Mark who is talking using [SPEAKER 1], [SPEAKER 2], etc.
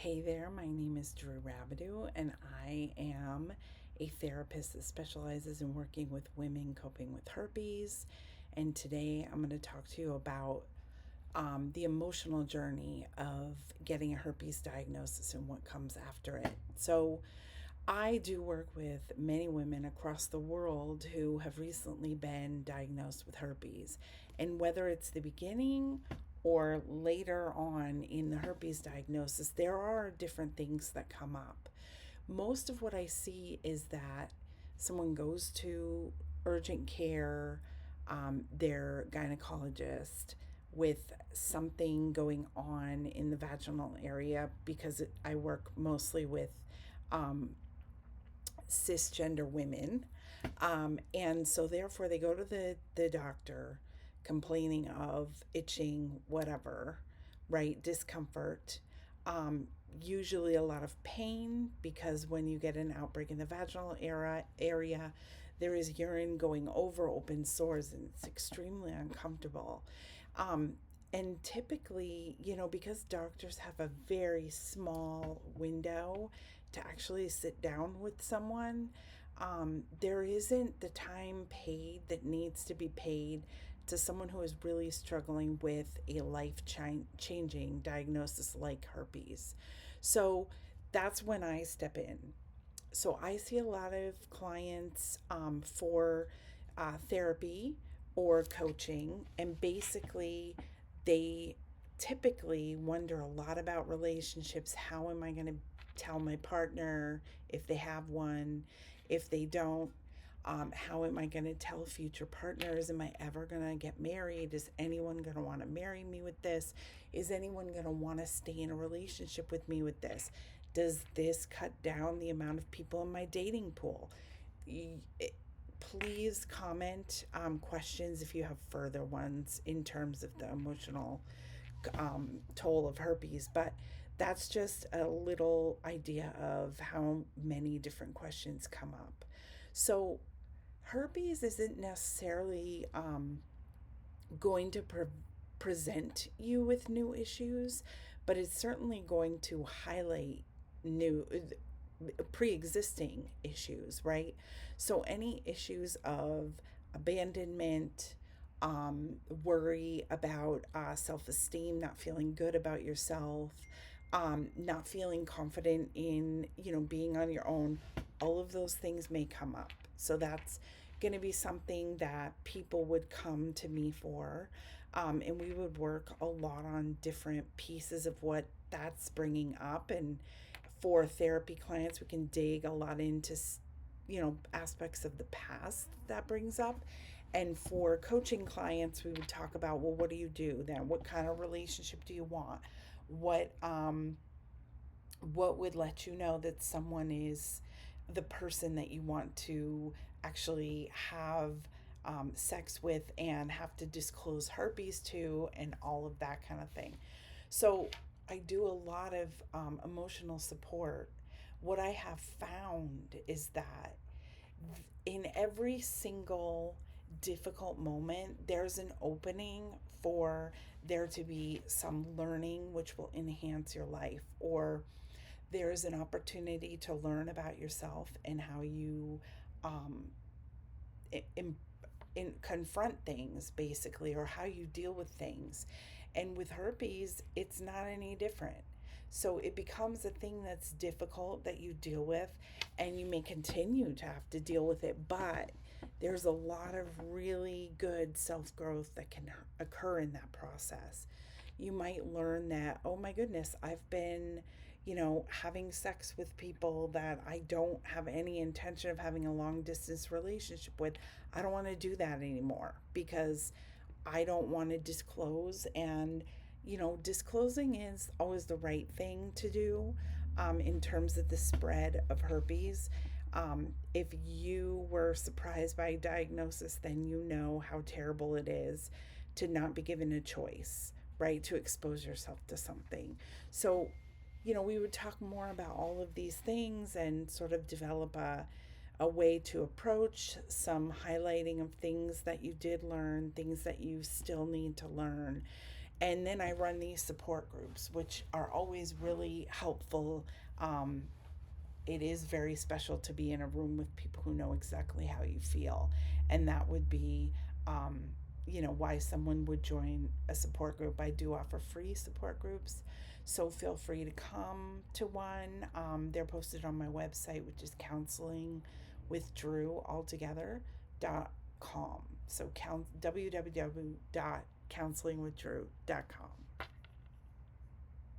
[SPEAKER 1] Hey there, my name is Drew Rabideau, and I am a therapist that specializes in working with women coping with herpes. And today I'm going to talk to you about the emotional journey of getting a herpes diagnosis and what comes after it. So, I do work with many women across the world who have recently been diagnosed with herpes. And whether it's the beginning or later on in the herpes diagnosis, there are different things that come up. Most of what I see is that someone goes to urgent care, their gynecologist, with something going on in the vaginal area because I work mostly with um, cisgender women. And so, therefore, they go to the doctor complaining of itching, whatever, right? Discomfort. Usually a lot of pain because when you get an outbreak in the vaginal area, there is urine going over open sores and it's extremely uncomfortable. Um, and typically, because doctors have a very small window to actually sit down with someone, there isn't the time paid that needs to be paid to someone who is really struggling with a life changing diagnosis like herpes. So that's when I step in. So I see a lot of clients for therapy or coaching, and basically, they typically wonder a lot about relationships. How am I going to tell my partner if they have one? If they don't, how am I going to tell future partners? Am I ever going to get married? Is anyone going to want to marry me with this? Is anyone going to want to stay in a relationship with me with this? Does this cut down the amount of people in my dating pool? Please comment questions if you have further ones in terms of the emotional toll of herpes. But that's just a little idea of how many different questions come up. So, herpes isn't necessarily going to present you with new issues, but it's certainly going to highlight new pre-existing issues, right? So any issues of abandonment, worry about self-esteem, not feeling good about yourself, not feeling confident in being on your own, all of those things may come up. So that's going to be something that people would come to me for, and we would work a lot on different pieces of what that's bringing up. And for therapy clients, we can dig a lot into aspects of the past that brings up. And for coaching clients, we would talk about, well, what do you do then? What kind of relationship do you want? What would let you know that someone is the person that you want to actually have sex with and have to disclose herpes to, and all of that kind of thing. So I do a lot of emotional support. What I have found is that in every single difficult moment, there's an opening for there to be some learning which will enhance your life, or there's an opportunity to learn about yourself and how you um, in, confront things, basically, or how you deal with things. And with herpes, it's not any different. So it becomes a thing that's difficult that you deal with, and you may continue to have to deal with it, but there's a lot of really good self growth that can occur in that process. You might learn that, oh my goodness, I've been, having sex with people that I don't have any intention of having a long distance relationship with. I don't want to do that anymore because I don't want to disclose. And, disclosing is always the right thing to do in terms of the spread of herpes. If you were surprised by a diagnosis, then you know how terrible it is to not be given a choice, right? To expose yourself to something. So, we would talk more about all of these things and sort of develop a way to approach some highlighting of things that you did learn, things that you still need to learn, And then I run these support groups, which are always really helpful. Um, it is very special to be in a room with people who know exactly how you feel. And that would be, um, why someone would join a support group. I do offer free support groups, so feel free to come to one. They're posted on my website, which is counselingwithdrew.com. So www.counselingwithdrew.com.